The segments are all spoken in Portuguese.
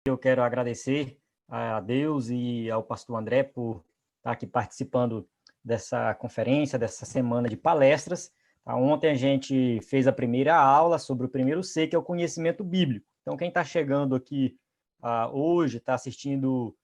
eu quero agradecer a Deus e ao pastor André por estar aqui participando dessa conferência, dessa semana de palestras. Ontem a gente fez a primeira aula sobre o primeiro C, que é o conhecimento bíblico. Então, quem está chegando aqui hoje, está assistindo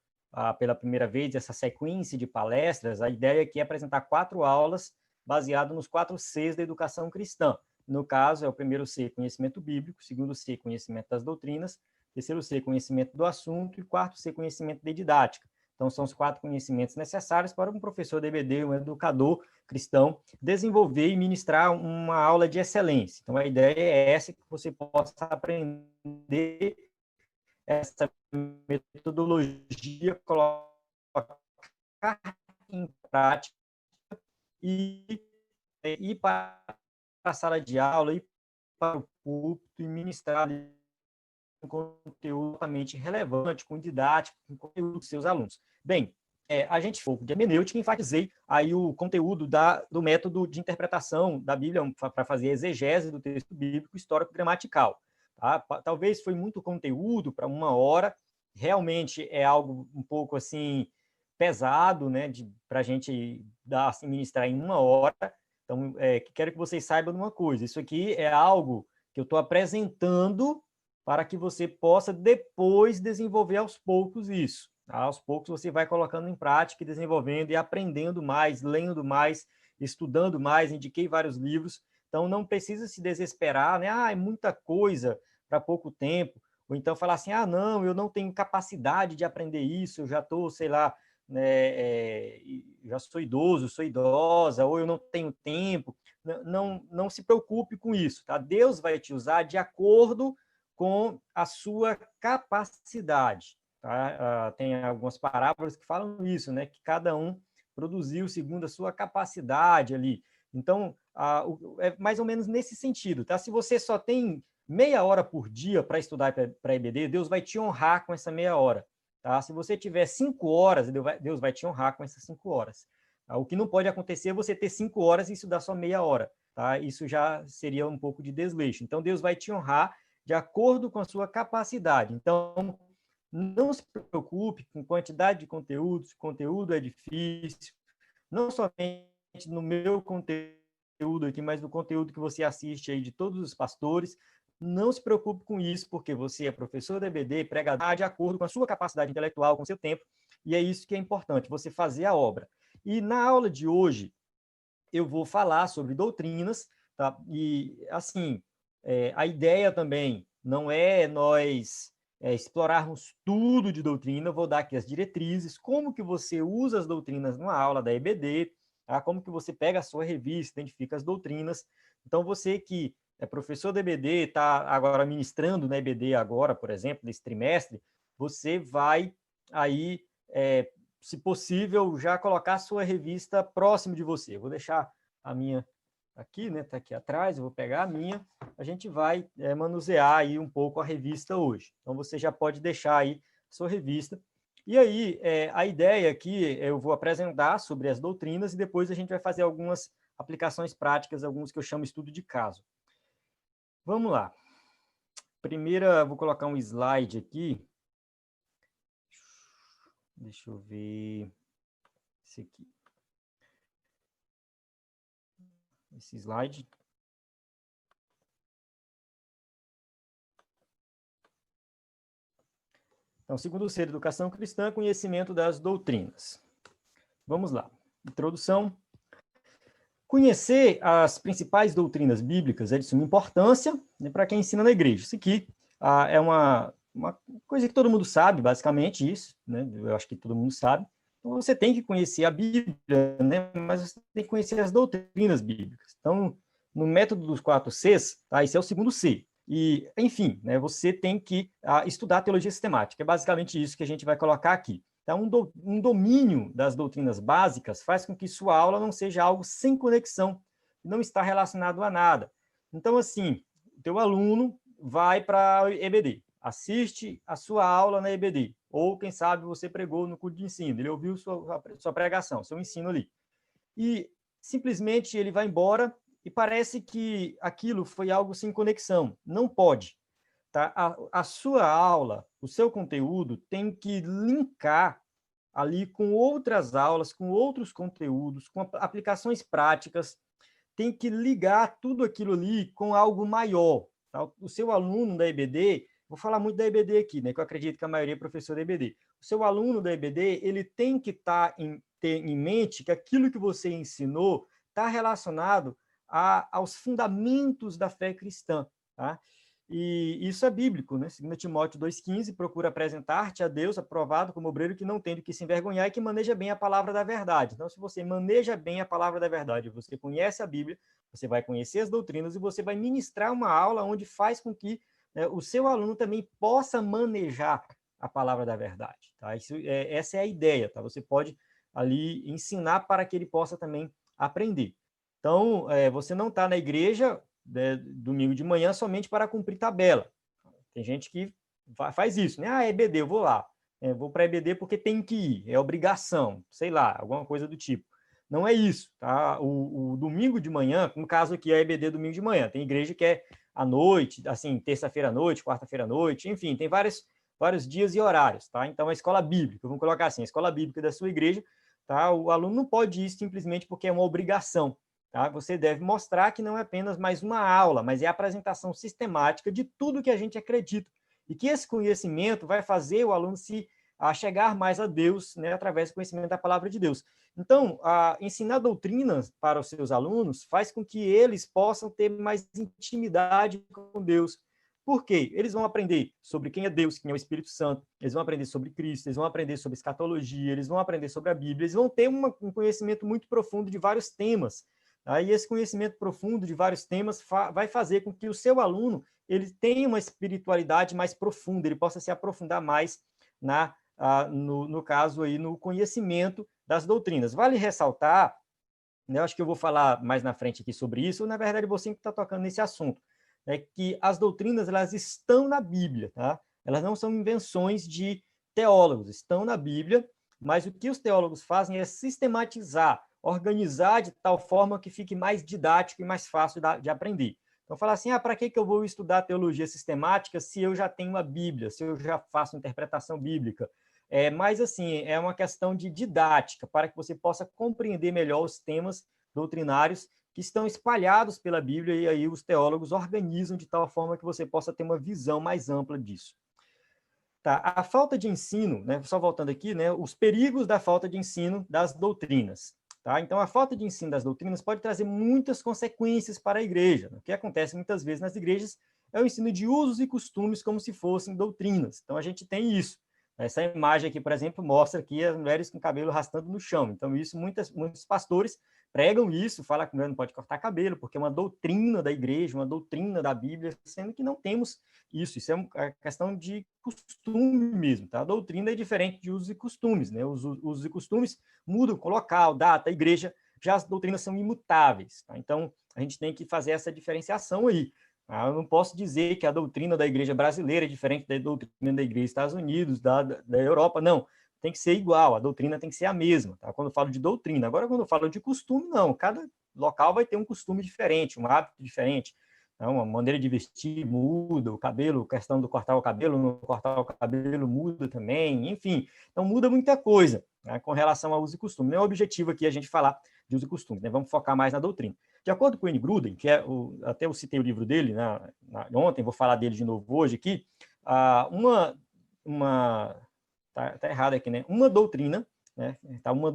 pela primeira vez essa sequência de palestras, a ideia aqui é apresentar 4 aulas baseadas nos 4 Cs da educação cristã. No caso, é o primeiro C, conhecimento bíblico, segundo C, conhecimento das doutrinas, terceiro C, conhecimento do assunto, e quarto C, conhecimento de didática. Então, são os 4 conhecimentos necessários para um professor de EBD, um educador cristão, desenvolver e ministrar uma aula de excelência. Então, a ideia é essa, que você possa aprender essa metodologia, colocar em prática e ir para a sala de aula, ir para o púlpito e ministrar um conteúdo totalmente relevante, com didática, com conteúdo dos seus alunos. Bem, a gente foi de hermenêutica, enfatizei aí o conteúdo do método de interpretação da Bíblia para fazer exegese do texto bíblico histórico-gramatical. Tá? Talvez foi muito conteúdo para 1 hora, realmente é algo um pouco assim pesado, né, para a gente assim, ministrar em 1 hora. Então, quero que vocês saibam de uma coisa: isso aqui é algo que eu estou apresentando para que você possa depois desenvolver aos poucos isso. Aos poucos você vai colocando em prática, desenvolvendo e aprendendo mais, lendo mais, estudando mais. Indiquei vários livros, então não precisa se desesperar, né? É muita coisa para pouco tempo. Ou então falar assim, não, eu não tenho capacidade de aprender isso, eu já estou, sei lá, né, já sou idoso, sou idosa, ou eu não tenho tempo. Não se preocupe com isso, tá? Deus vai te usar de acordo com a sua capacidade. Tá? Tem algumas parábolas que falam isso, né? Que cada um produziu segundo a sua capacidade ali. Então, é mais ou menos nesse sentido. Tá? Se você só tem meia hora por dia para estudar para EBD, Deus vai te honrar com essa meia hora. Tá? Se você tiver 5 horas, Deus vai te honrar com essas 5 horas. Tá? O que não pode acontecer é você ter 5 horas e estudar só meia hora. Tá? Isso já seria um pouco de desleixo. Então, Deus vai te honrar de acordo com a sua capacidade. Então, não se preocupe com quantidade de conteúdo, se o conteúdo é difícil, não somente no meu conteúdo aqui, mas no conteúdo que você assiste aí de todos os pastores. Não se preocupe com isso, porque você é professor da EBD, pregador de acordo com a sua capacidade intelectual, com o seu tempo, e é isso que é importante, você fazer a obra. E na aula de hoje, eu vou falar sobre doutrinas, tá? E, assim, a ideia também não é nós explorarmos tudo de doutrina. Eu vou dar aqui as diretrizes, como que você usa as doutrinas numa aula da EBD, tá? Como que você pega a sua revista, identifica as doutrinas. Então, você que é professor da EBD, está agora ministrando na EBD agora, por exemplo, nesse trimestre, você vai aí, se possível, já colocar a sua revista próximo de você. Eu vou deixar a minha aqui, né? Está aqui atrás, eu vou pegar a minha. A gente vai manusear aí um pouco a revista hoje. Então, você já pode deixar aí a sua revista. E aí, a ideia aqui, eu vou apresentar sobre as doutrinas e depois a gente vai fazer algumas aplicações práticas, alguns que eu chamo estudo de caso. Vamos lá. Primeira, vou colocar um slide aqui. Deixa eu ver. Esse aqui. Esse slide. Então, segundo C, educação cristã, conhecimento das doutrinas. Vamos lá. Introdução. Conhecer as principais doutrinas bíblicas é de suma importância, né, para quem ensina na igreja. Isso aqui é uma coisa que todo mundo sabe, basicamente isso, né? Eu acho que todo mundo sabe. Então, você tem que conhecer a Bíblia, né? Mas você tem que conhecer as doutrinas bíblicas. Então, no método dos 4 Cs, tá? Esse é o segundo C. E, enfim, né, você tem que estudar a teologia sistemática. É basicamente isso que a gente vai colocar aqui. Então, um domínio das doutrinas básicas faz com que sua aula não seja algo sem conexão, não está relacionado a nada. Então, assim, o teu aluno vai para a EBD, assiste a sua aula na EBD, ou, quem sabe, você pregou no culto de ensino, ele ouviu sua pregação, seu ensino ali, e simplesmente ele vai embora e parece que aquilo foi algo sem conexão. Não pode. tá? A sua aula, o seu conteúdo tem que linkar ali com outras aulas, com outros conteúdos, com aplicações práticas, tem que ligar tudo aquilo ali com algo maior. Tá? O seu aluno da EBD, vou falar muito da EBD aqui, né, que eu acredito que a maioria é professor da EBD. O seu aluno da EBD, ele tem que ter em mente que aquilo que você ensinou está relacionado aos fundamentos da fé cristã. Tá? E isso é bíblico, né? 2 Timóteo 2,15, procura apresentar-te a Deus aprovado como obreiro que não tem do que se envergonhar e que maneja bem a palavra da verdade. Então, se você maneja bem a palavra da verdade, você conhece a Bíblia, você vai conhecer as doutrinas e você vai ministrar uma aula onde faz com que, né, o seu aluno também possa manejar a palavra da verdade. Tá? Essa é a ideia. Tá? Você pode ali ensinar para que ele possa também aprender. Então, você não está na igreja, né, domingo de manhã somente para cumprir tabela. Tem gente que faz isso, né? Ah, EBD, eu vou lá. Vou para EBD porque tem que ir, é obrigação, sei lá, alguma coisa do tipo. Não é isso, tá? O domingo de manhã, no caso aqui é EBD domingo de manhã, tem igreja que é à noite, assim, terça-feira à noite, quarta-feira à noite, enfim, tem vários dias e horários, tá? Então, a escola bíblica, vamos colocar assim, a escola bíblica da sua igreja, tá? O aluno não pode ir simplesmente porque é uma obrigação. Tá? Você deve mostrar que não é apenas mais uma aula, mas é a apresentação sistemática de tudo que a gente acredita. E que esse conhecimento vai fazer o aluno a chegar mais a Deus, né, através do conhecimento da palavra de Deus. Então, ensinar doutrinas para os seus alunos faz com que eles possam ter mais intimidade com Deus. Por quê? Eles vão aprender sobre quem é Deus, quem é o Espírito Santo, eles vão aprender sobre Cristo, eles vão aprender sobre escatologia, eles vão aprender sobre a Bíblia, eles vão ter um conhecimento muito profundo de vários temas. Aí esse conhecimento profundo de vários temas vai fazer com que o seu aluno ele tenha uma espiritualidade mais profunda, ele possa se aprofundar mais no caso aí no conhecimento das doutrinas. Vale ressaltar, né, eu acho que eu vou falar mais na frente aqui sobre isso, ou, na verdade você que está tocando nesse assunto, né, que as doutrinas elas estão na Bíblia, tá? Elas não são invenções de teólogos, estão na Bíblia, mas o que os teólogos fazem é sistematizar, organizar de tal forma que fique mais didático e mais fácil de aprender. Então, falar assim, para que eu vou estudar teologia sistemática se eu já tenho a Bíblia, se eu já faço interpretação bíblica? Mas, assim, é uma questão de didática, para que você possa compreender melhor os temas doutrinários que estão espalhados pela Bíblia, e aí os teólogos organizam de tal forma que você possa ter uma visão mais ampla disso. Tá, a falta de ensino, né, só voltando aqui, né, os perigos da falta de ensino das doutrinas. Tá? Então, a falta de ensino das doutrinas pode trazer muitas consequências para a igreja. O que acontece muitas vezes nas igrejas é o ensino de usos e costumes como se fossem doutrinas. Então, a gente tem isso. Essa imagem aqui, por exemplo, mostra aqui as mulheres com cabelo arrastando no chão. Então, isso muitos pastores pregam isso, falam que não pode cortar cabelo, porque é uma doutrina da igreja, uma doutrina da Bíblia, sendo que não temos isso. Isso é uma questão de costume mesmo. Tá? A doutrina é diferente de usos e costumes. Né? Os usos e costumes mudam com local, data, igreja, já as doutrinas são imutáveis. Tá? Então, a gente tem que fazer essa diferenciação aí. Tá? Eu não posso dizer que a doutrina da igreja brasileira é diferente da doutrina da igreja dos Estados Unidos, da Europa, não. Tem que ser igual, a doutrina tem que ser a mesma. Tá? Quando eu falo de doutrina, agora quando eu falo de costume, não. Cada local vai ter um costume diferente, um hábito diferente. Então, a maneira de vestir muda, o cabelo, questão do cortar o cabelo, não cortar o cabelo muda também, enfim. Então, muda muita coisa, né, com relação ao uso e costume. Não é o objetivo aqui a gente falar de uso e costume, né? Vamos focar mais na doutrina. De acordo com o Wayne Grudem, que até eu citei o livro dele ontem, vou falar dele de novo hoje aqui, tá errado aqui, né? Uma doutrina, né? Uma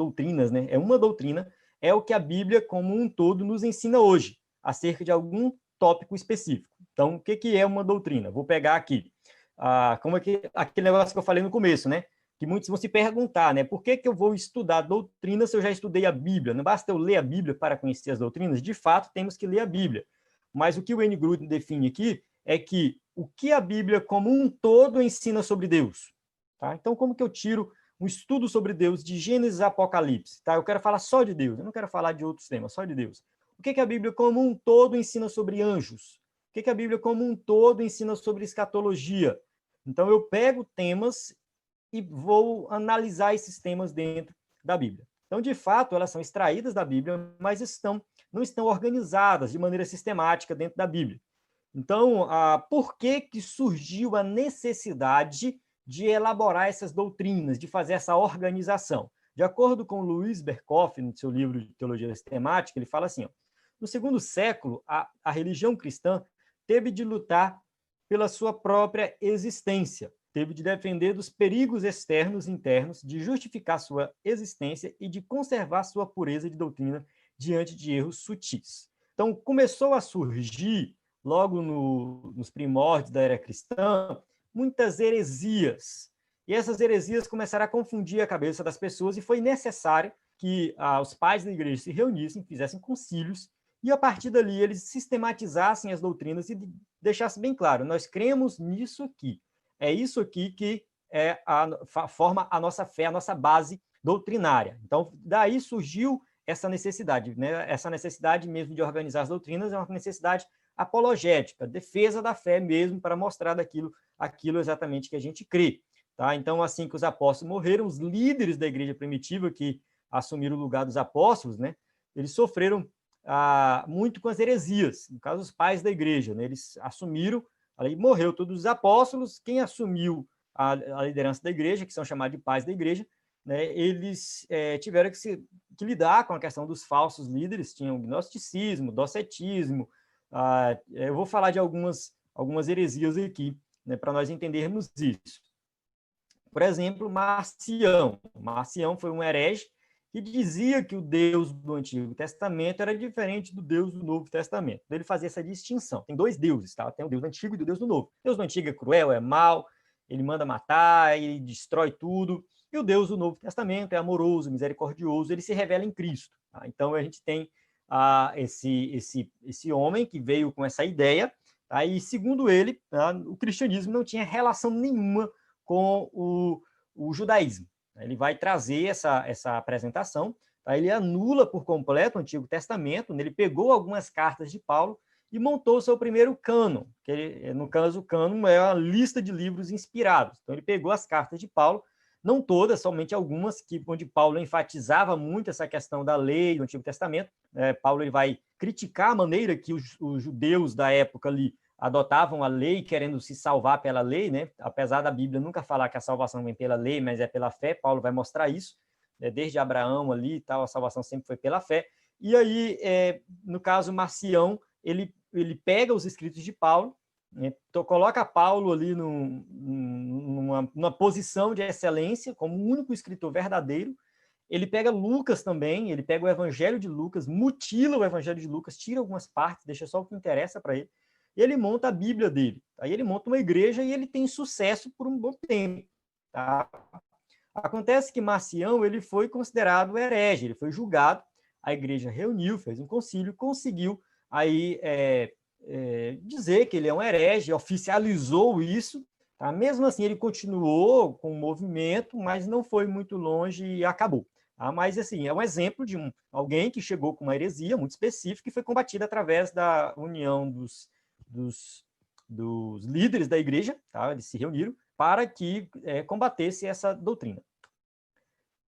doutrina é o que a Bíblia como um todo nos ensina hoje, acerca de algum tópico específico. Então, o que é uma doutrina? Vou pegar aqui. Como aquele negócio que eu falei no começo, né? Que muitos vão se perguntar, né? Por que eu vou estudar doutrina se eu já estudei a Bíblia? Não basta eu ler a Bíblia para conhecer as doutrinas? De fato, temos que ler a Bíblia. Mas o que o Wayne Grudem define aqui é que o que a Bíblia como um todo ensina sobre Deus. Tá? Então, como que eu tiro um estudo sobre Deus de Gênesis a Apocalipse? Tá? Eu quero falar só de Deus, eu não quero falar de outros temas, só de Deus. O que a Bíblia como um todo ensina sobre anjos? O que a Bíblia como um todo ensina sobre escatologia? Então, eu pego temas e vou analisar esses temas dentro da Bíblia. Então, de fato, elas são extraídas da Bíblia, mas não estão organizadas de maneira sistemática dentro da Bíblia. Então, por que surgiu a necessidade de elaborar essas doutrinas, de fazer essa organização? De acordo com Luiz Berkoff, no seu livro de Teologia Sistemática, ele fala assim, ó, no segundo século, a religião cristã teve de lutar pela sua própria existência, teve de defender dos perigos externos e internos, de justificar sua existência e de conservar sua pureza de doutrina diante de erros sutis. Então, começou a surgir, logo nos primórdios da era cristã, muitas heresias. E essas heresias começaram a confundir a cabeça das pessoas e foi necessário que os pais da igreja se reunissem, fizessem concílios e, a partir dali, eles sistematizassem as doutrinas e deixassem bem claro, nós cremos nisso aqui. É isso aqui que forma a nossa fé, a nossa base doutrinária. Então, daí surgiu essa necessidade, né? Essa necessidade mesmo de organizar as doutrinas é uma necessidade apologética, defesa da fé mesmo, para mostrar aquilo exatamente que a gente crê. Tá? Então, assim que os apóstolos morreram, os líderes da igreja primitiva que assumiram o lugar dos apóstolos, né, eles sofreram muito com as heresias, no caso, os pais da igreja, né, eles assumiram, aí morreu todos os apóstolos, quem assumiu a liderança da igreja, que são chamados de pais da igreja, né, eles tiveram que lidar com a questão dos falsos líderes, tinham o gnosticismo, docetismo, eu vou falar de algumas heresias aqui, né, para nós entendermos isso. Por exemplo, Marcião. Marcião foi um herege que dizia que o Deus do Antigo Testamento era diferente do Deus do Novo Testamento. Ele fazia essa distinção. Tem dois deuses, tá? Tem o Deus do Antigo e o Deus do Novo. O Deus do Antigo é cruel, é mau, ele manda matar, ele destrói tudo. E o Deus do Novo Testamento é amoroso, misericordioso, ele se revela em Cristo. Tá? Então, a gente tem esse homem que veio com essa ideia, tá? E, segundo ele, tá, o cristianismo não tinha relação nenhuma com o judaísmo. Ele vai trazer essa apresentação, tá? Ele anula por completo o Antigo Testamento, ele pegou algumas cartas de Paulo e montou o seu primeiro cânon, que no caso o cânon é uma lista de livros inspirados. Então ele pegou as cartas de Paulo, não todas, somente algumas, onde Paulo enfatizava muito essa questão da lei do Antigo Testamento. Paulo ele vai criticar a maneira que os judeus da época ali adotavam a lei, querendo se salvar pela lei, né? Apesar da Bíblia nunca falar que a salvação vem pela lei, mas é pela fé, Paulo vai mostrar isso, né? Desde Abraão ali e tal, a salvação sempre foi pela fé. E aí, no caso, Marcião, ele pega os escritos de Paulo, né? Então, coloca Paulo ali numa posição de excelência, como o único escritor verdadeiro. Ele pega Lucas também, ele pega o Evangelho de Lucas, mutila o Evangelho de Lucas, tira algumas partes, deixa só o que interessa para ele. Ele monta a Bíblia dele. Aí ele monta uma igreja e ele tem sucesso por um bom tempo. Tá? Acontece que Marcião ele foi considerado herege, ele foi julgado, a igreja reuniu, fez um concílio, conseguiu aí dizer que ele é um herege, oficializou isso. Tá? Mesmo assim, ele continuou com o movimento, mas não foi muito longe e acabou. Tá? Mas, assim, é um exemplo de alguém que chegou com uma heresia muito específica e foi combatida através da união dos líderes da igreja, tá? Eles se reuniram para que combatesse essa doutrina,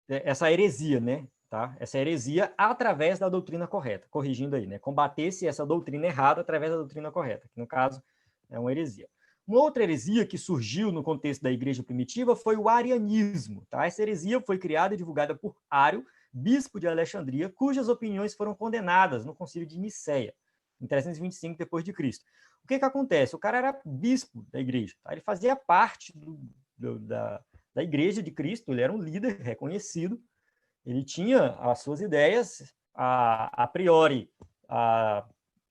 essa heresia, né? Tá? Essa heresia através da doutrina correta, corrigindo aí, né? Combatesse essa doutrina errada através da doutrina correta, que no caso é uma heresia. Uma outra heresia que surgiu no contexto da igreja primitiva foi o arianismo. Tá? Essa heresia foi criada e divulgada por Ário, bispo de Alexandria, cujas opiniões foram condenadas no concílio de Nicéia, em 325 depois de Cristo. O que acontece? O cara era bispo da igreja, tá? Ele fazia parte da igreja de Cristo, ele era um líder reconhecido, ele tinha as suas ideias, a priori,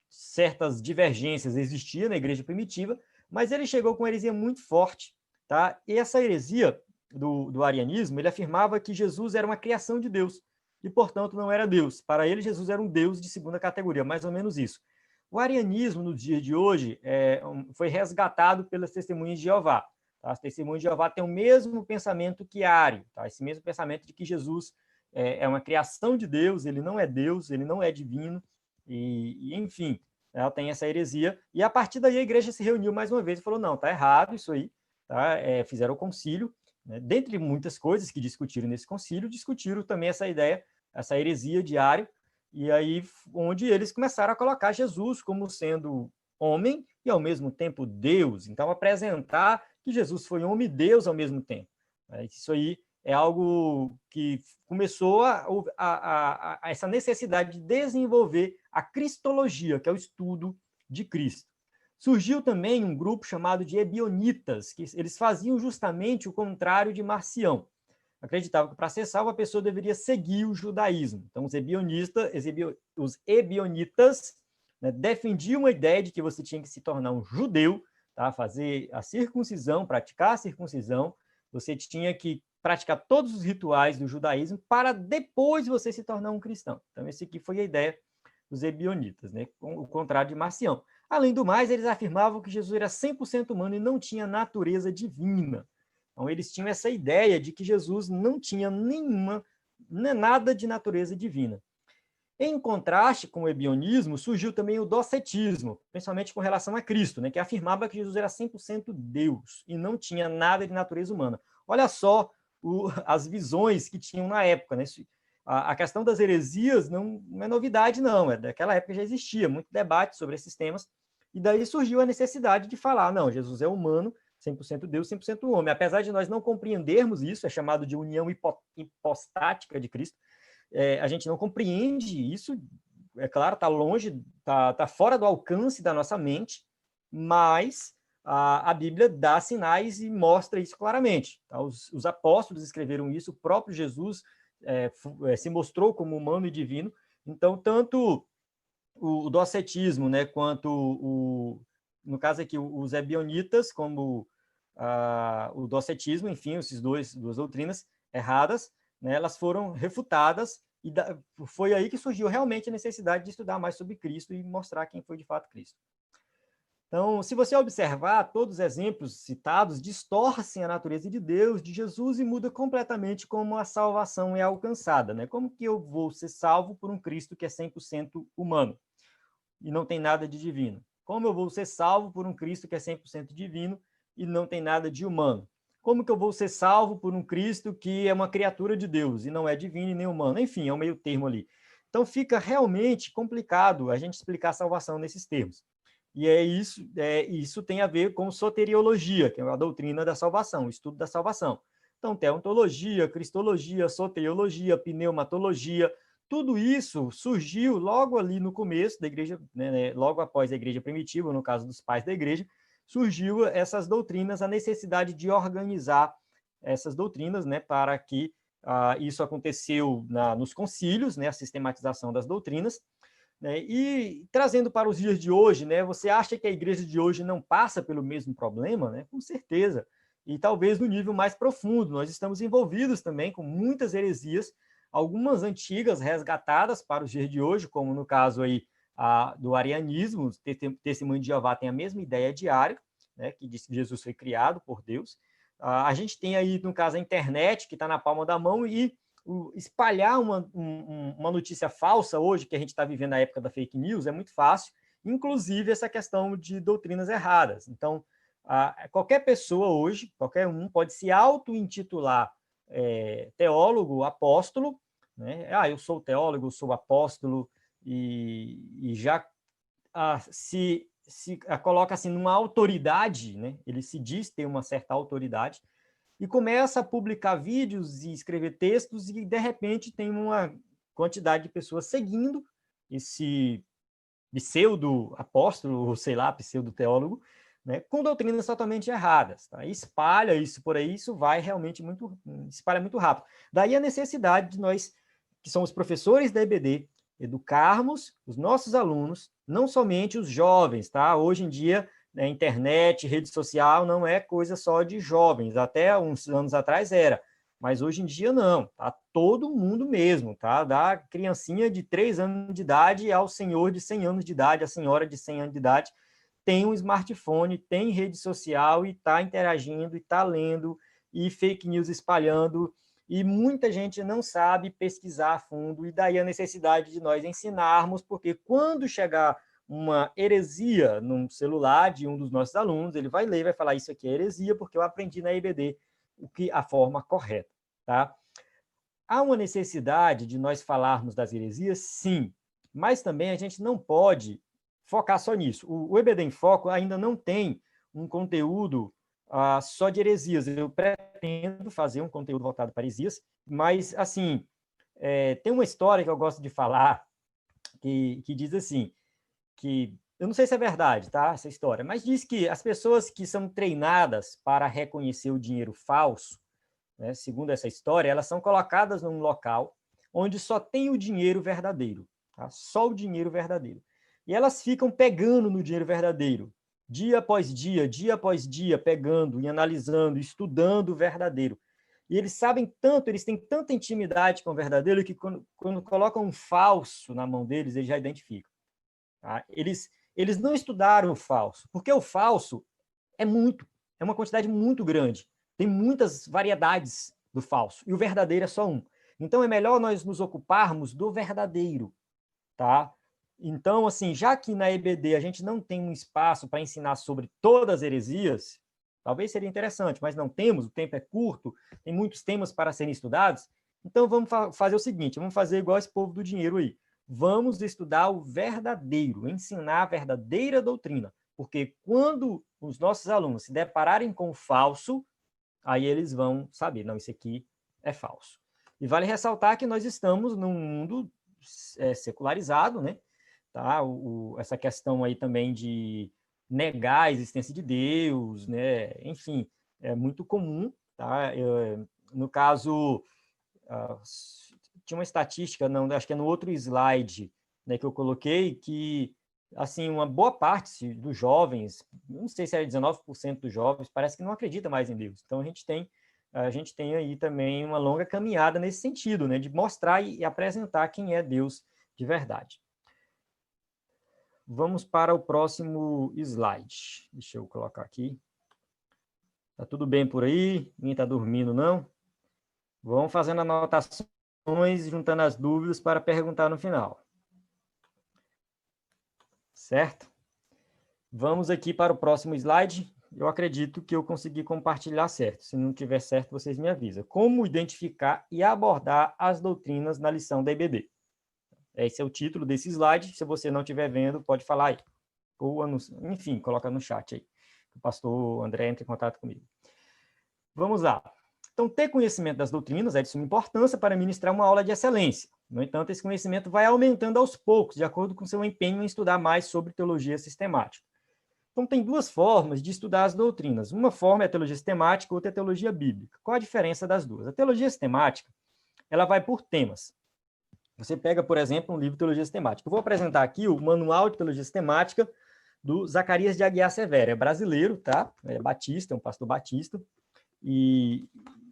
certas divergências existiam na igreja primitiva, mas ele chegou com uma heresia muito forte. Tá? E essa heresia do arianismo, ele afirmava que Jesus era uma criação de Deus, e, portanto, não era Deus. Para ele, Jesus era um Deus de segunda categoria, mais ou menos isso. O arianismo, no dia de hoje, foi resgatado pelas Testemunhas de Jeová. Tá? As Testemunhas de Jeová têm o mesmo pensamento que Ário, tá? Esse mesmo pensamento de que Jesus é uma criação de Deus, ele não é divino, e enfim, ela tem essa heresia. E a partir daí a igreja se reuniu mais uma vez e falou, não, está errado isso aí. Tá? Fizeram o concílio, né? Dentre muitas coisas que discutiram nesse concílio, discutiram também essa ideia, essa heresia de Ário, e aí onde eles começaram a colocar Jesus como sendo homem e, ao mesmo tempo, Deus. Então, apresentar que Jesus foi homem e Deus ao mesmo tempo. Isso aí é algo que começou essa necessidade de desenvolver a cristologia, que é o estudo de Cristo. Surgiu também um grupo chamado de ebionitas, que eles faziam justamente o contrário de Marcião. Acreditavam que para ser salvo a pessoa deveria seguir o judaísmo. Então, os ebionitas, né, defendiam a ideia de que você tinha que se tornar um judeu, tá? Fazer a circuncisão, praticar a circuncisão, você tinha que praticar todos os rituais do judaísmo para depois você se tornar um cristão. Então, essa aqui foi a ideia dos ebionitas, né? O contrário de Marcião. Além do mais, eles afirmavam que Jesus era 100% humano e não tinha natureza divina. Então, eles tinham essa ideia de que Jesus não tinha nada de natureza divina. Em contraste com o ebionismo, surgiu também o docetismo, principalmente com relação a Cristo, né, que afirmava que Jesus era 100% Deus e não tinha nada de natureza humana. Olha só as visões que tinham na época. Né? A questão das heresias não é novidade, não. Daquela época já existia muito debate sobre esses temas, e daí surgiu a necessidade de falar, não, Jesus é humano, 100% Deus, 100% homem. Apesar de nós não compreendermos isso, é chamado de união hipostática de Cristo, a gente não compreende isso, é claro, está longe, está fora do alcance da nossa mente, mas a Bíblia dá sinais e mostra isso claramente. Tá? Os apóstolos escreveram isso, o próprio Jesus se mostrou como humano e divino. Então, tanto o docetismo, né, quanto, no caso aqui, os ebionitas, como o docetismo, enfim, duas doutrinas erradas, né, elas foram refutadas, e foi aí que surgiu realmente a necessidade de estudar mais sobre Cristo e mostrar quem foi de fato Cristo. Então, se você observar, todos os exemplos citados distorcem a natureza de Deus, de Jesus, e muda completamente como a salvação é alcançada. Né? Como que eu vou ser salvo por um Cristo que é 100% humano e não tem nada de divino? Como eu vou ser salvo por um Cristo que é 100% divino e não tem nada de humano? Como que eu vou ser salvo por um Cristo que é uma criatura de Deus e não é divino e nem humano? Enfim, é um meio termo ali. Então, fica realmente complicado a gente explicar a salvação nesses termos. E isso tem a ver com soteriologia, que é a doutrina da salvação, o estudo da salvação. Então, teontologia, cristologia, soteriologia, pneumatologia, tudo isso surgiu logo ali no começo da igreja, né, logo após a igreja primitiva, no caso dos pais da igreja, surgiu essas doutrinas, a necessidade de organizar essas doutrinas, né, para que isso aconteceu nos concílios, né, a sistematização das doutrinas, né, e trazendo para os dias de hoje, né, você acha que a igreja de hoje não passa pelo mesmo problema? Né? Com certeza, e talvez no nível mais profundo. Nós estamos envolvidos também com muitas heresias, algumas antigas resgatadas para os dias de hoje, como no caso aí do arianismo. O Testemunho de Jeová tem a mesma ideia diária, né, que diz que Jesus foi criado por Deus. A gente tem aí, no caso, a internet, que está na palma da mão, e espalhar uma notícia falsa hoje, que a gente está vivendo na época da fake news, é muito fácil, inclusive essa questão de doutrinas erradas. Então, qualquer pessoa hoje, qualquer um, pode se auto-intitular teólogo, apóstolo, né? Eu sou teólogo, eu sou apóstolo, e já se coloca assim numa autoridade, né? Ele se diz ter uma certa autoridade, e começa a publicar vídeos e escrever textos, e de repente tem uma quantidade de pessoas seguindo esse pseudo-apóstolo, ou sei lá, pseudo-teólogo, né, com doutrinas totalmente erradas. Tá? E espalha isso por aí, isso vai realmente espalha muito rápido. Daí a necessidade de nós, que somos professores da EBD, educarmos os nossos alunos, não somente os jovens, tá? Hoje em dia, né, internet, rede social não é coisa só de jovens, até uns anos atrás era, mas hoje em dia não, tá? Todo mundo mesmo, tá? Da criancinha de 3 anos de idade ao senhor de 100 anos de idade, a senhora de 100 anos de idade, tem um smartphone, tem rede social e está interagindo, e está lendo, e fake news espalhando, e muita gente não sabe pesquisar a fundo, e daí a necessidade de nós ensinarmos, porque quando chegar uma heresia num celular de um dos nossos alunos, ele vai ler e vai falar, isso aqui é heresia, porque eu aprendi na EBD a forma correta. Tá? Há uma necessidade de nós falarmos das heresias? Sim, mas também a gente não pode focar só nisso. O EBD em Foco ainda não tem um conteúdo só de heresias. Eu pretendo fazer um conteúdo voltado para heresias, mas, assim, tem uma história que eu gosto de falar, que diz assim, que eu não sei se é verdade, tá, essa história, mas diz que as pessoas que são treinadas para reconhecer o dinheiro falso, né, segundo essa história, elas são colocadas num local onde só tem o dinheiro verdadeiro, tá? Só o dinheiro verdadeiro. E elas ficam pegando no dinheiro verdadeiro, dia após dia, pegando e analisando, estudando o verdadeiro. E eles sabem tanto, eles têm tanta intimidade com o verdadeiro que quando colocam um falso na mão deles, eles já identificam. Tá? Eles não estudaram o falso, porque o falso é uma quantidade muito grande. Tem muitas variedades do falso, e o verdadeiro é só um. Então, é melhor nós nos ocuparmos do verdadeiro, tá? Então, assim, já que na EBD a gente não tem um espaço para ensinar sobre todas as heresias, talvez seria interessante, mas não temos, o tempo é curto, tem muitos temas para serem estudados, então vamos fazer o seguinte, vamos fazer igual esse povo do dinheiro aí. Vamos estudar o verdadeiro, ensinar a verdadeira doutrina, porque quando os nossos alunos se depararem com o falso, aí eles vão saber, não, isso aqui é falso. E vale ressaltar que nós estamos num mundo secularizado, né? Tá? Essa questão aí também de negar a existência de Deus, né? Enfim, é muito comum, tá? No caso, tinha uma estatística, não, acho que é no outro slide, né, que eu coloquei, que assim, uma boa parte dos jovens, não sei se era 19% dos jovens, parece que não acredita mais em Deus. Então, a gente tem aí também uma longa caminhada nesse sentido, né, de mostrar e apresentar quem é Deus de verdade. Vamos para o próximo slide. Deixa eu colocar aqui. Tá tudo bem por aí? Ninguém está dormindo, não? Vamos fazendo anotações, juntando as dúvidas para perguntar no final. Certo? Vamos aqui para o próximo slide. Eu acredito que eu consegui compartilhar certo. Se não tiver certo, vocês me avisam. Como identificar e abordar as doutrinas na lição da EBD. Esse é o título desse slide. Se você não estiver vendo, pode falar aí. Ou, enfim, coloca no chat aí. O pastor André entra em contato comigo. Vamos lá. Então, ter conhecimento das doutrinas é de suma importância para ministrar uma aula de excelência. No entanto, esse conhecimento vai aumentando aos poucos, de acordo com seu empenho em estudar mais sobre teologia sistemática. Então, tem duas formas de estudar as doutrinas. Uma forma é a teologia sistemática, outra é a teologia bíblica. Qual a diferença das duas? A teologia sistemática, ela vai por temas. Você pega, por exemplo, um livro de teologia sistemática. Eu vou apresentar aqui o Manual de Teologia Sistemática do Zacarias de Aguiar Severo. É brasileiro, tá? É batista, é um pastor batista. E,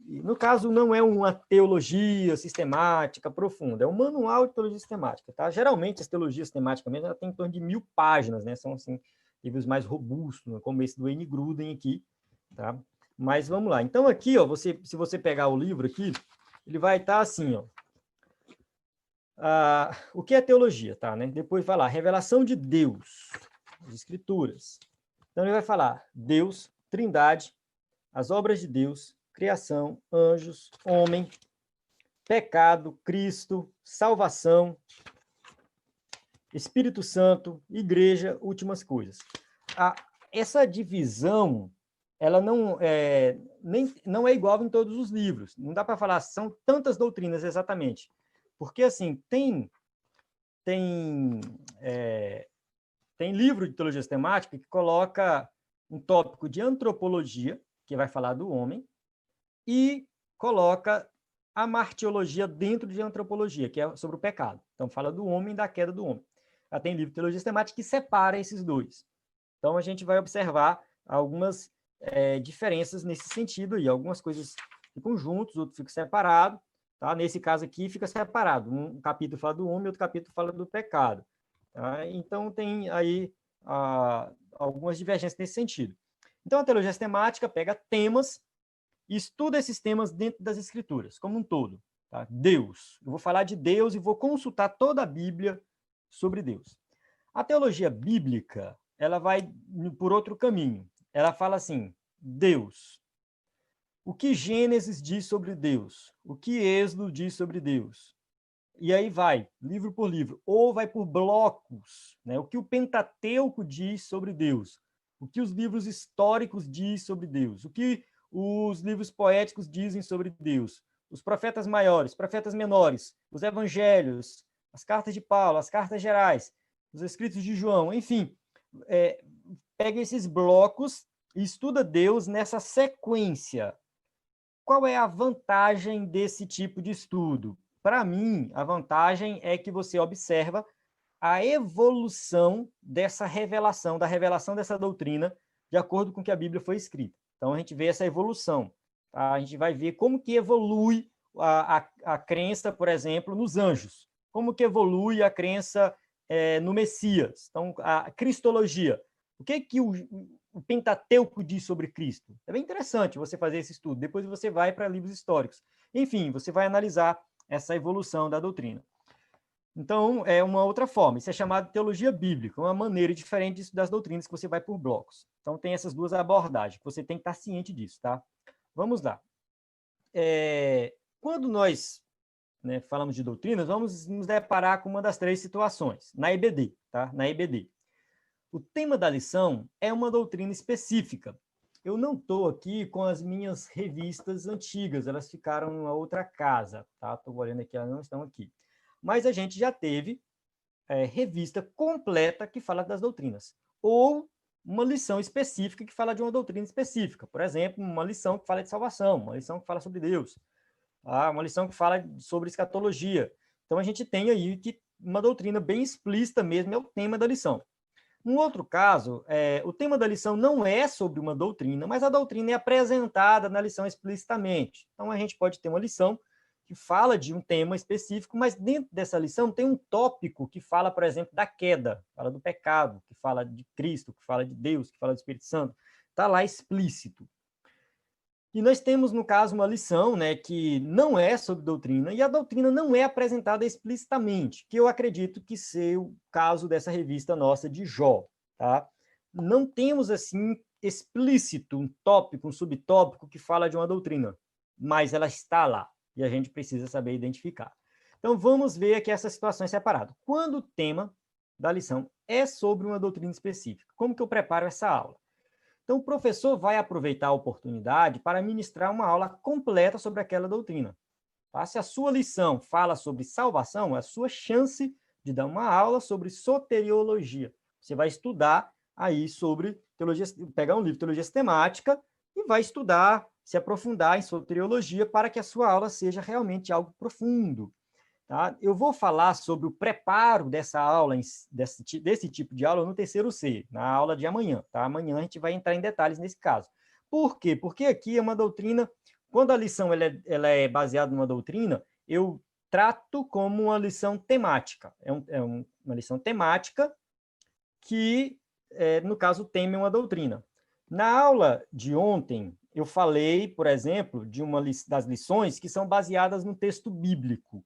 no caso, não é uma teologia sistemática profunda, é um manual de teologia sistemática, tá? Geralmente, as teologias sistemáticas mesmo, ela tem em torno de 1000 páginas, né? São, assim, livros mais robustos, né? Como esse do N. Gruden aqui, tá? Mas vamos lá. Então, aqui, ó, se você pegar o livro aqui, ele vai estar assim, ó. O que é teologia, tá? Né? Depois vai lá, revelação de Deus, as Escrituras. Então, ele vai falar Deus, Trindade, as obras de Deus, criação, anjos, homem, pecado, Cristo, salvação, Espírito Santo, igreja, últimas coisas. Essa divisão, ela não é igual em todos os livros. Não dá para falar, são tantas doutrinas exatamente. Porque, assim, tem livro de teologia sistemática que coloca um tópico de antropologia, que vai falar do homem, e coloca a martiologia dentro de antropologia, que é sobre o pecado. Então, fala do homem e da queda do homem. Já tem livro de teologia sistemática que separa esses dois. Então, a gente vai observar algumas diferenças nesse sentido aí. Algumas coisas ficam juntos, outros ficam separados. Tá? Nesse caso aqui, fica separado. Um capítulo fala do homem, outro capítulo fala do pecado. Tá? Então, tem aí algumas divergências nesse sentido. Então, a teologia sistemática pega temas e estuda esses temas dentro das Escrituras, como um todo. Tá? Deus. Eu vou falar de Deus e vou consultar toda a Bíblia sobre Deus. A teologia bíblica, ela vai por outro caminho. Ela fala assim, Deus. O que Gênesis diz sobre Deus? O que Êxodo diz sobre Deus? E aí vai, livro por livro, ou vai por blocos, né? O que o Pentateuco diz sobre Deus, o que os livros históricos dizem sobre Deus, o que os livros poéticos dizem sobre Deus, os profetas maiores, profetas menores, os evangelhos, as cartas de Paulo, as cartas gerais, os escritos de João, enfim, pega esses blocos e estuda Deus nessa sequência. Qual é a vantagem desse tipo de estudo? Para mim, a vantagem é que você observa a evolução dessa revelação, da revelação dessa doutrina, de acordo com que a Bíblia foi escrita. Então, a gente vê essa evolução. Tá? A gente vai ver como que evolui a crença, por exemplo, nos anjos. Como que evolui a crença no Messias. Então, a cristologia. O que o Pentateuco diz sobre Cristo? É bem interessante você fazer esse estudo. Depois você vai para livros históricos. Enfim, você vai analisar essa evolução da doutrina. Então, é uma outra forma. Isso é chamado de teologia bíblica, uma maneira diferente das doutrinas que você vai por blocos. Então, tem essas duas abordagens, você tem que estar ciente disso, tá? Vamos lá. Quando nós falamos de doutrinas, vamos nos deparar com uma das três situações, na EBD, tá? Na EBD. O tema da lição é uma doutrina específica. Eu não estou aqui com as minhas revistas antigas, elas ficaram em uma outra casa, tá? Estou olhando aqui, elas não estão aqui. Mas a gente já teve revista completa que fala das doutrinas, ou uma lição específica que fala de uma doutrina específica. Por exemplo, uma lição que fala de salvação, uma lição que fala sobre Deus, uma lição que fala sobre escatologia. Então, a gente tem aí que uma doutrina bem explícita mesmo é o tema da lição. No outro caso, o tema da lição não é sobre uma doutrina, mas a doutrina é apresentada na lição explicitamente. Então, a gente pode ter uma lição que fala de um tema específico, mas dentro dessa lição tem um tópico que fala, por exemplo, da queda, fala do pecado, que fala de Cristo, que fala de Deus, que fala do Espírito Santo. Está lá explícito. E nós temos, no caso, uma lição que não é sobre doutrina, e a doutrina não é apresentada explicitamente, que eu acredito que seja o caso dessa revista nossa de Jó. Tá? Não temos, assim, explícito um tópico, um subtópico que fala de uma doutrina, mas ela está lá, e a gente precisa saber identificar. Então, vamos ver aqui essas situações separadas. Quando o tema da lição é sobre uma doutrina específica, como que eu preparo essa aula? Então, o professor vai aproveitar a oportunidade para ministrar uma aula completa sobre aquela doutrina. Tá? Se a sua lição fala sobre salvação, é a sua chance de dar uma aula sobre soteriologia. Você vai estudar aí sobre teologia, pegar um livro de teologia sistemática e vai estudar, se aprofundar em soteriologia para que a sua aula seja realmente algo profundo. Tá? Eu vou falar sobre o preparo dessa aula, desse tipo de aula no terceiro C, na aula de amanhã. Tá? Amanhã a gente vai entrar em detalhes nesse caso. Por quê? Porque aqui é uma doutrina, quando a lição ela é baseada numa doutrina, eu trato como uma lição temática. Uma lição temática que, no caso, o tema é uma doutrina. Na aula de ontem, eu falei, por exemplo, de uma das lições que são baseadas no texto bíblico.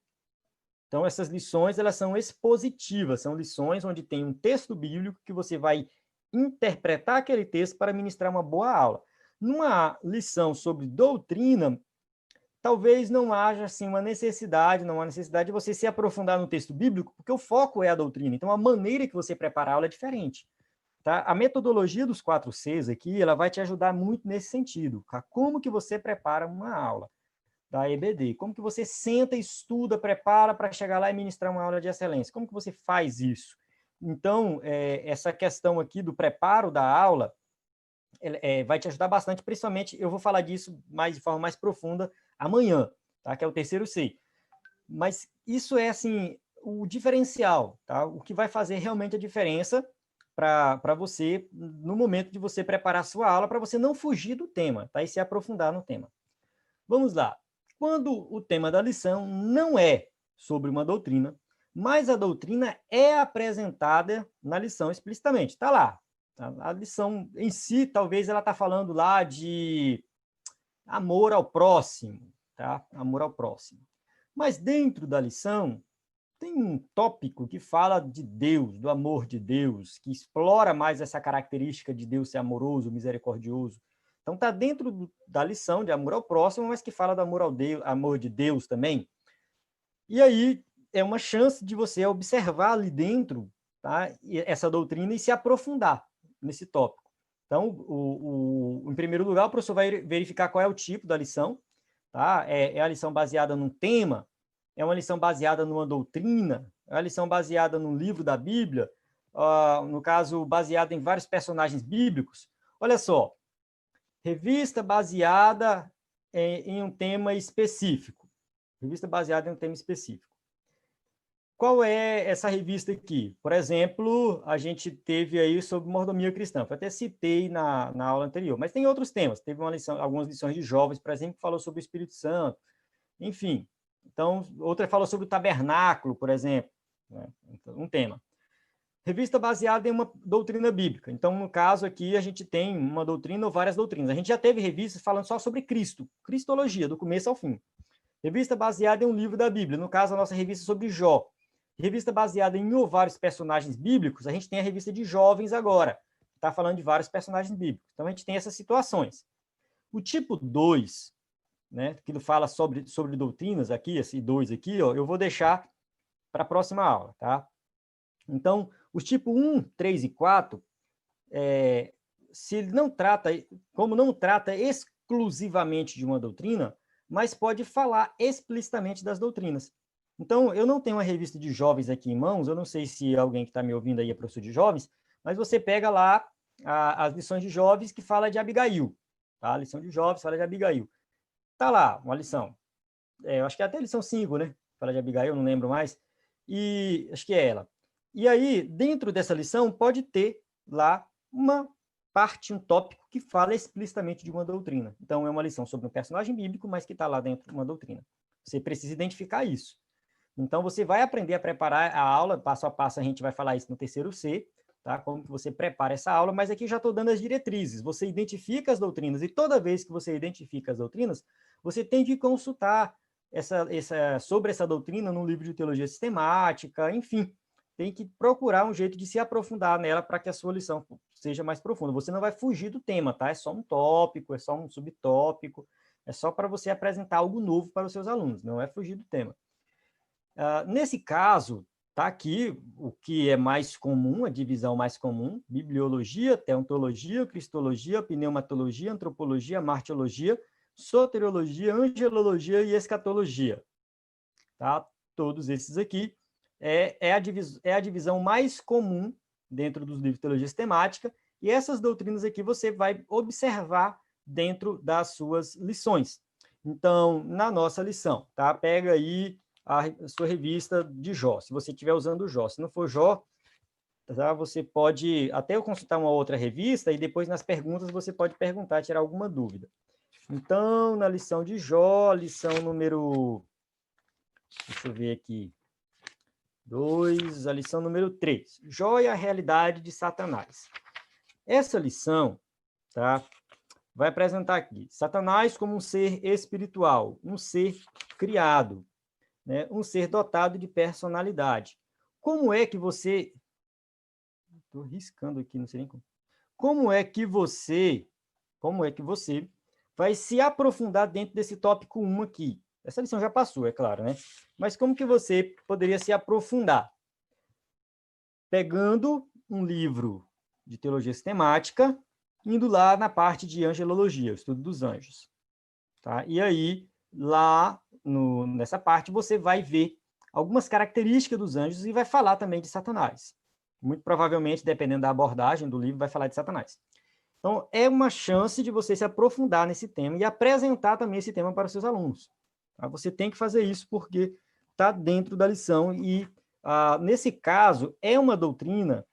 Então, essas lições, elas são expositivas, são lições onde tem um texto bíblico que você vai interpretar aquele texto para ministrar uma boa aula. Numa lição sobre doutrina, talvez não haja assim, uma necessidade, não há necessidade de você se aprofundar no texto bíblico, porque o foco é a doutrina. Então, a maneira que você prepara a aula é diferente. Tá? A metodologia dos 4 Cs aqui, ela vai te ajudar muito nesse sentido. Tá? Como que você prepara uma aula da EBD? Como que você senta, estuda, prepara para chegar lá e ministrar uma aula de excelência? Como que você faz isso? Então, essa questão aqui do preparo da aula vai te ajudar bastante, principalmente, eu vou falar disso de forma mais profunda amanhã, tá? Que é o terceiro C. Mas isso é, assim, o diferencial, tá? O que vai fazer realmente a diferença para você, no momento de você preparar a sua aula, para você não fugir do tema, tá? E se aprofundar no tema. Vamos lá. Quando o tema da lição não é sobre uma doutrina, mas a doutrina é apresentada na lição explicitamente. Está lá. A lição em si, talvez ela está falando lá de amor ao próximo. Tá? Amor ao próximo. Mas dentro da lição, tem um tópico que fala de Deus, do amor de Deus, que explora mais essa característica de Deus ser amoroso, misericordioso. Então, está dentro da lição de amor ao próximo, mas que fala do amor de Deus também. E aí, é uma chance de você observar ali dentro, tá, essa doutrina e se aprofundar nesse tópico. Então, em primeiro lugar, o professor vai verificar qual é o tipo da lição, tá? É a lição baseada num tema? É uma lição baseada numa doutrina? É uma lição baseada num livro da Bíblia? No caso, baseada em vários personagens bíblicos? Olha só, revista baseada em um tema específico. Revista baseada em um tema específico. Qual é essa revista aqui? Por exemplo, a gente teve aí sobre mordomia cristã, eu até citei na aula anterior, mas tem outros temas. Teve algumas lições de jovens, por exemplo, que falou sobre o Espírito Santo, enfim. Então, outra falou sobre o tabernáculo, por exemplo, né? Um tema. Revista baseada em uma doutrina bíblica. Então, no caso aqui, a gente tem uma doutrina ou várias doutrinas. A gente já teve revistas falando só sobre Cristo, cristologia, do começo ao fim. Revista baseada em um livro da Bíblia. No caso, a nossa revista sobre Jó. Revista baseada em vários personagens bíblicos. A gente tem a revista de jovens agora. Está falando de vários personagens bíblicos. Então, a gente tem essas situações. O tipo 2, né, que fala sobre doutrinas aqui, esse 2 aqui, ó, eu vou deixar para a próxima aula, tá? Então, os tipos 1, 3 e 4, se ele não trata, como não trata exclusivamente de uma doutrina, mas pode falar explicitamente das doutrinas. Então, eu não tenho uma revista de jovens aqui em mãos, eu não sei se alguém que está me ouvindo aí é professor de jovens, mas você pega lá as lições de jovens que fala de Abigail, tá? A lição de jovens fala de Abigail. Tá lá, uma lição. Eu acho que é até a lição 5, né? Fala de Abigail, não lembro mais. E acho que é ela. E aí, dentro dessa lição, pode ter lá uma parte, um tópico que fala explicitamente de uma doutrina. Então, é uma lição sobre um personagem bíblico, mas que está lá dentro de uma doutrina. Você precisa identificar isso. Então, você vai aprender a preparar a aula, passo a passo a gente vai falar isso no terceiro C, tá? Como que você prepara essa aula, mas aqui já estou dando as diretrizes. Você identifica as doutrinas, e toda vez que você identifica as doutrinas, você tem que consultar sobre essa doutrina no livro de teologia sistemática, enfim, tem que procurar um jeito de se aprofundar nela para que a sua lição seja mais profunda. Você não vai fugir do tema, tá? É só um tópico, é só um subtópico, é só para você apresentar algo novo para os seus alunos, não é fugir do tema. Nesse caso, está aqui o que é mais comum, a divisão mais comum: bibliologia, teontologia, cristologia, pneumatologia, antropologia, martiologia, soteriologia, angelologia e escatologia. Tá? Todos esses aqui é a divisão mais comum dentro dos livros de teologia sistemática, e essas doutrinas aqui você vai observar dentro das suas lições. Então, na nossa lição, tá? Pega aí a sua revista de Jó, se você estiver usando Jó. Se não for Jó, tá? Você pode até consultar uma outra revista e depois nas perguntas você pode perguntar, tirar alguma dúvida. Então, na lição de Jó, lição número... Deixa eu ver aqui. 2, a lição número 3. Jó e a realidade de Satanás. Essa lição, tá, vai apresentar aqui Satanás como um ser espiritual, um ser criado, né, um ser dotado de personalidade. Como é que você... Estou riscando aqui, não sei nem como. Como é que você vai se aprofundar dentro desse tópico 1 aqui? Essa lição já passou, é claro, né? Mas como que você poderia se aprofundar? Pegando um livro de teologia sistemática, indo lá na parte de angelologia, o estudo dos anjos. Tá? E aí, lá nessa parte, você vai ver algumas características dos anjos e vai falar também de Satanás. Muito provavelmente, dependendo da abordagem do livro, vai falar de Satanás. Então, é uma chance de você se aprofundar nesse tema e apresentar também esse tema para os seus alunos. Tá? Você tem que fazer isso porque está dentro da lição e, nesse caso, é uma doutrina,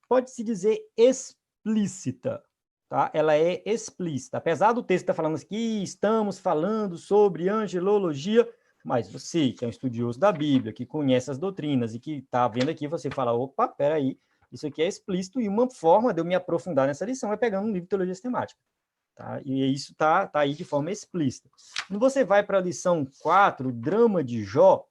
pode-se dizer, explícita. Tá? Ela é explícita. Apesar do texto estar falando aqui, estamos falando sobre angelologia, mas você, que é um estudioso da Bíblia, que conhece as doutrinas e que está vendo aqui, você fala, opa, peraí, isso aqui é explícito, e uma forma de eu me aprofundar nessa lição é pegando um livro de teologia sistemática. Tá? E isso está aí de forma explícita. Quando você vai para a lição 4, drama de Jó,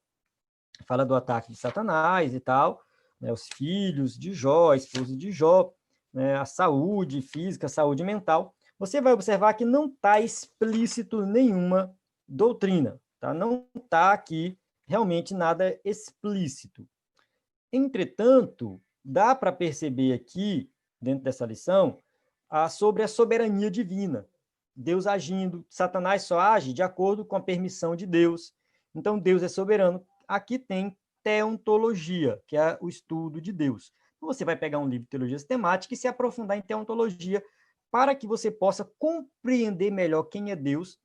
fala do ataque de Satanás e tal, né, os filhos de Jó, a esposa de Jó, né, a saúde física, a saúde mental, você vai observar que não está explícito nenhuma doutrina. Tá? Não está aqui realmente nada explícito. Entretanto, dá para perceber aqui, dentro dessa lição, sobre a soberania divina. Deus agindo, Satanás só age de acordo com a permissão de Deus. Então, Deus é soberano. Aqui tem teontologia, que é o estudo de Deus. Você vai pegar um livro de teologia sistemática e se aprofundar em teontologia para que você possa compreender melhor quem é Deus,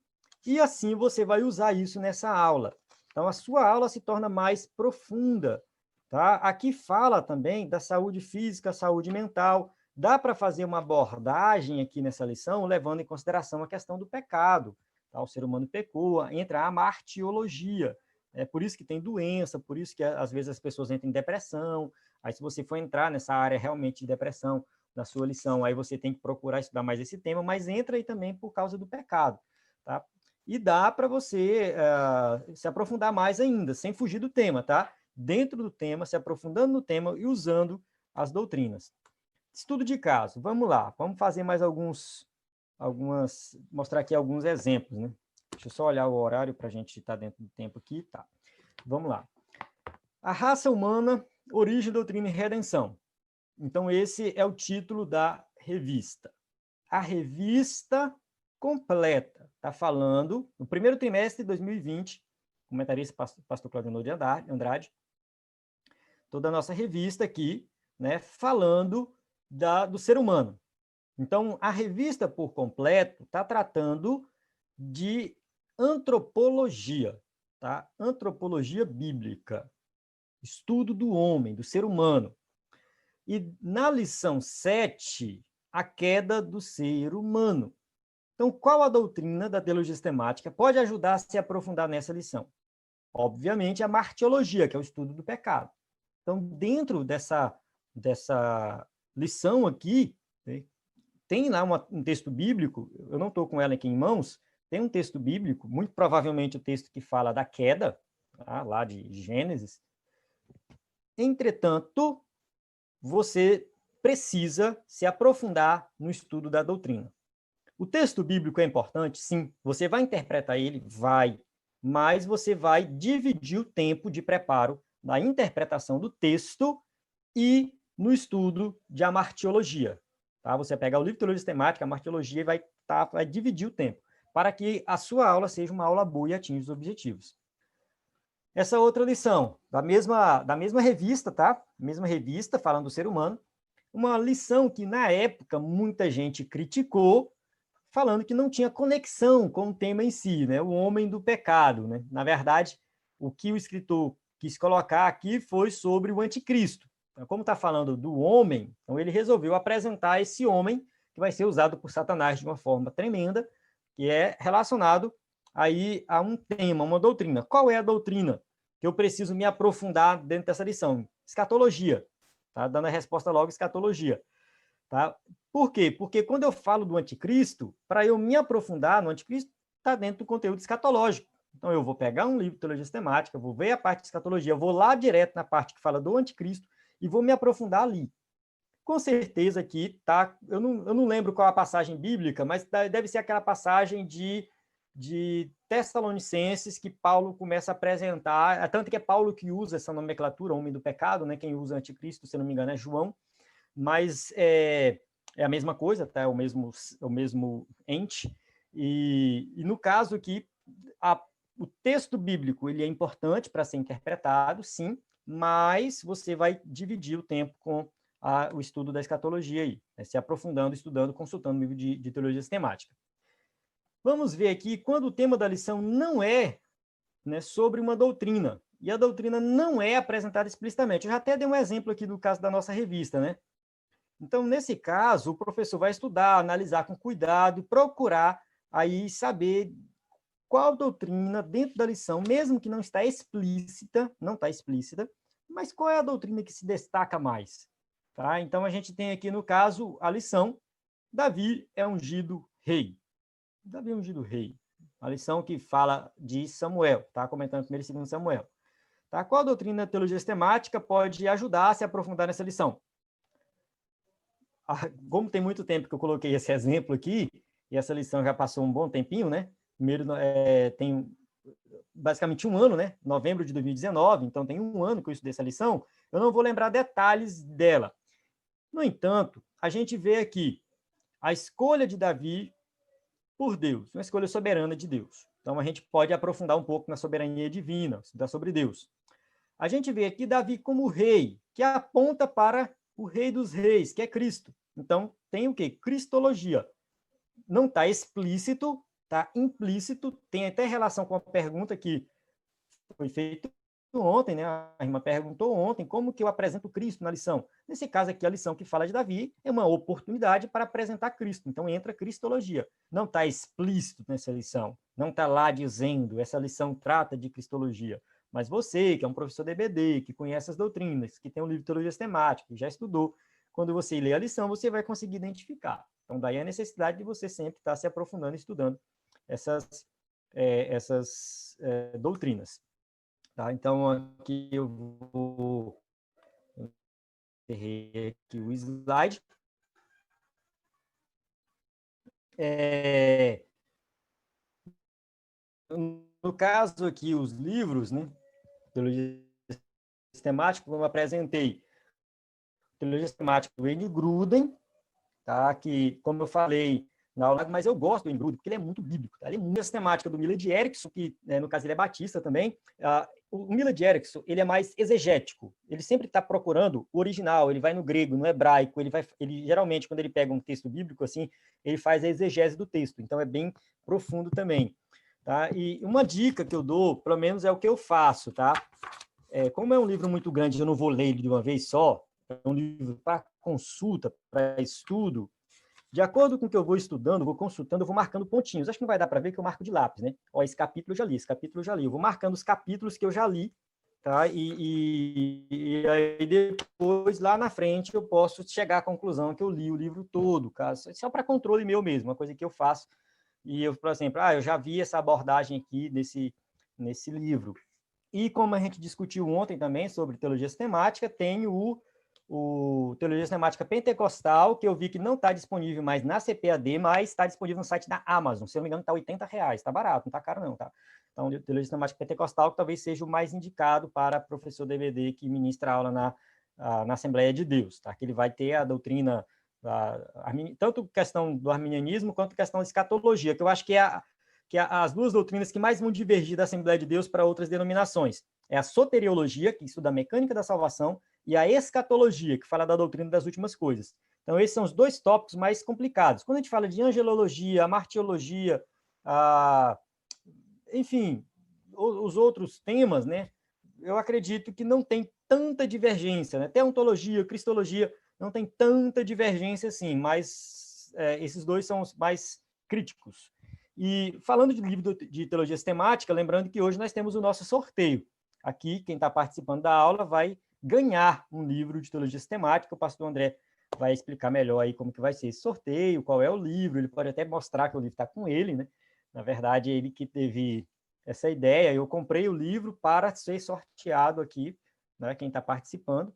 e assim você vai usar isso nessa aula. Então, a sua aula se torna mais profunda. Tá? Aqui fala também da saúde física, saúde mental. Dá para fazer uma abordagem aqui nessa lição, levando em consideração a questão do pecado. Tá? O ser humano pecou, entra a martiologia. É por isso que tem doença, por isso que às vezes as pessoas entram em depressão. Aí, se você for entrar nessa área realmente de depressão, na sua lição, aí você tem que procurar estudar mais esse tema, mas entra aí também por causa do pecado. Tá? E dá para você se aprofundar mais ainda, sem fugir do tema, tá? Dentro do tema, se aprofundando no tema e usando as doutrinas. Estudo de caso, vamos lá, vamos fazer mais mostrar aqui alguns exemplos, né? Deixa eu só olhar o horário para a gente estar dentro do tempo aqui, tá? Vamos lá. A raça humana, origem, doutrina e redenção. Então, esse é o título da revista. A revista completa está falando, no primeiro trimestre de 2020, comentarista pastor Claudionor de Andrade, toda a nossa revista aqui, né, falando do ser humano. Então, a revista por completo está tratando de antropologia, tá? Antropologia bíblica, estudo do homem, do ser humano. E na lição 7, a queda do ser humano. Então, qual a doutrina da teologia sistemática pode ajudar a se aprofundar nessa lição? Obviamente, a martiologia, que é o estudo do pecado. Então, dentro dessa lição aqui, né, tem lá um texto bíblico, eu não estou com ela aqui em mãos, tem um texto bíblico, muito provavelmente o texto que fala da queda, tá, lá de Gênesis. Entretanto, você precisa se aprofundar no estudo da doutrina. O texto bíblico é importante? Sim. Você vai interpretar ele? Vai. Mas você vai dividir o tempo de preparo na interpretação do texto e no estudo de amartiologia. Tá? Você pega o livro de teologia sistemática, a amartiologia, e vai dividir o tempo, para que a sua aula seja uma aula boa e atinja os objetivos. Essa outra lição, da mesma revista, tá? Mesma revista, falando do ser humano, uma lição que, na época, muita gente criticou, falando que não tinha conexão com o tema em si, né? O homem do pecado, né? Na verdade, o que o escritor quis colocar aqui foi sobre o anticristo. Então, como está falando do homem, então ele resolveu apresentar esse homem que vai ser usado por Satanás de uma forma tremenda, que é relacionado aí a um tema, uma doutrina. Qual é a doutrina que eu preciso me aprofundar dentro dessa lição? Escatologia. Tá? Dando a resposta logo, escatologia. Tá? Por quê? Porque quando eu falo do anticristo, para eu me aprofundar no anticristo, está dentro do conteúdo escatológico. Então, eu vou pegar um livro de teologia sistemática, vou ver a parte de escatologia, vou lá direto na parte que fala do anticristo e vou me aprofundar ali. Com certeza aqui, tá? Eu não lembro qual a passagem bíblica, mas deve ser aquela passagem de Tessalonicenses que Paulo começa a apresentar, tanto que é Paulo que usa essa nomenclatura, homem do pecado, né? Quem usa anticristo, se não me engano, é João, mas é a mesma coisa, tá? É o mesmo ente. E no caso aqui, o texto bíblico ele é importante para ser interpretado, sim, mas você vai dividir o tempo com o estudo da escatologia aí, né? Se aprofundando, estudando, consultando o livro de teologia sistemática. Vamos ver aqui quando o tema da lição não é, né, sobre uma doutrina, e a doutrina não é apresentada explicitamente. Eu já até dei um exemplo aqui do caso da nossa revista, né? Então, nesse caso, o professor vai estudar, analisar com cuidado, procurar aí saber qual doutrina dentro da lição, mesmo que não está explícita, mas qual é a doutrina que se destaca mais? Tá? Então, a gente tem aqui, no caso, a lição Davi é ungido rei. Davi é ungido rei. A lição que fala de Samuel, tá? Comentando 1º e 2º Samuel. Tá? Qual doutrina da teologia sistemática pode ajudar a se aprofundar nessa lição? Como tem muito tempo que eu coloquei esse exemplo aqui, e essa lição já passou um bom tempinho, né? Primeiro, basicamente um ano, né? Novembro de 2019, então tem um ano que eu estudei essa lição, eu não vou lembrar detalhes dela. No entanto, a gente vê aqui a escolha de Davi por Deus, uma escolha soberana de Deus. Então, a gente pode aprofundar um pouco na soberania divina, estudar sobre Deus. A gente vê aqui Davi como rei, que aponta para o rei dos reis, que é Cristo. Então, tem o quê? Cristologia. Não está explícito, está implícito, tem até relação com a pergunta que foi feita ontem, né? A irmã perguntou ontem como que eu apresento Cristo na lição. Nesse caso aqui, a lição que fala de Davi é uma oportunidade para apresentar Cristo. Então, entra cristologia. Não está explícito nessa lição. Não está lá dizendo, essa lição trata de cristologia. Mas você, que é um professor de EBD, que conhece as doutrinas, que tem um livro de teologia sistemática, que já estudou, quando você lê a lição, você vai conseguir identificar. Então, daí a necessidade de você sempre estar se aprofundando e estudando essas doutrinas. Tá? Então, aqui eu vou encerrei aqui o slide. No caso aqui, os livros, né? Teologia sistemática, como eu apresentei, teologia sistemática do Wayne Grudem, tá? Que, como eu falei na aula, mas eu gosto do Wayne Grudem, porque ele é muito bíblico. Tá? Ele é muito sistemática do Millard Erickson, que, no caso, ele é batista também. O Millard Erickson, ele é mais exegético. Ele sempre está procurando o original, ele vai no grego, no hebraico, ele geralmente, quando ele pega um texto bíblico, assim, ele faz a exegese do texto. Então, é bem profundo também. Tá? E uma dica que eu dou, pelo menos é o que eu faço, tá? Como é um livro muito grande, eu não vou ler ele de uma vez só, é um livro para consulta, para estudo. De acordo com o que eu vou estudando, vou consultando, eu vou marcando pontinhos. Acho que não vai dar para ver que eu marco de lápis, né? Ó, esse capítulo eu já li, esse capítulo eu já li. Eu vou marcando os capítulos que eu já li, tá? E aí depois, lá na frente, eu posso chegar à conclusão que eu li o livro todo, caso só para controle meu mesmo, uma coisa que eu faço. E eu, por exemplo, eu já vi essa abordagem aqui nesse livro. E como a gente discutiu ontem também sobre teologia sistemática, tem o Teologia Sistemática Pentecostal, que eu vi que não está disponível mais na CPAD, mas está disponível no site da Amazon. Se eu não me engano, está R$80. Está barato, não está caro não, tá? Então, Teologia Sistemática Pentecostal, que talvez seja o mais indicado para professor DVD que ministra aula na Assembleia de Deus, tá? Que ele vai ter a doutrina, tanto questão do arminianismo, quanto questão de escatologia, que eu acho que as duas doutrinas que mais vão divergir da Assembleia de Deus para outras denominações. É a soteriologia, que estuda a mecânica da salvação, e a escatologia, que fala da doutrina das últimas coisas. Então, esses são os dois tópicos mais complicados. Quando a gente fala de angelologia, martiologia, enfim, os outros temas, né, eu acredito que não tem tanta divergência. Né? Teontologia, cristologia, não tem tanta divergência assim, mas esses dois são os mais críticos. E falando de livro de teologia sistemática, lembrando que hoje nós temos o nosso sorteio. Aqui, quem está participando da aula vai ganhar um livro de teologia sistemática. O pastor André vai explicar melhor aí como que vai ser esse sorteio, qual é o livro, ele pode até mostrar que o livro está com ele, né? Na verdade, ele que teve essa ideia. Eu comprei o livro para ser sorteado aqui, né? Quem está participando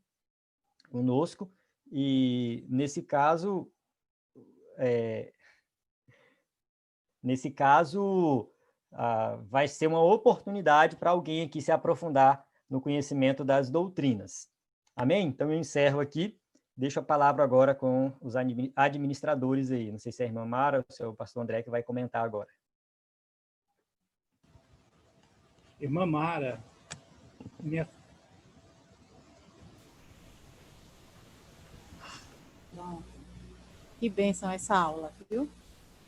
conosco. E nesse caso, vai ser uma oportunidade para alguém aqui se aprofundar no conhecimento das doutrinas. Amém? Então, eu encerro aqui. Deixo a palavra agora com os administradores aí. Não sei se é a irmã Mara ou se é o pastor André que vai comentar agora. Irmã Mara, Bom, que bênção essa aula, viu?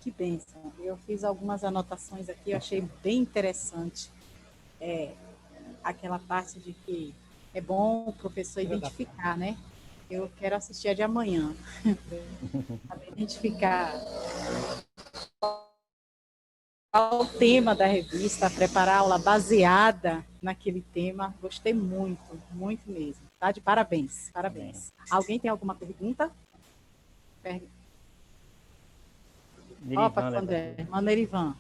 Que bênção. Eu fiz algumas anotações aqui, eu achei bem interessante. Aquela parte de que é bom o professor identificar, né? Eu quero assistir a de amanhã. Para identificar qual o tema da revista, preparar a aula baseada naquele tema. Gostei muito, muito mesmo. Tá? De parabéns, parabéns. Alguém tem alguma pergunta? Ó, pastor André, Nerivan.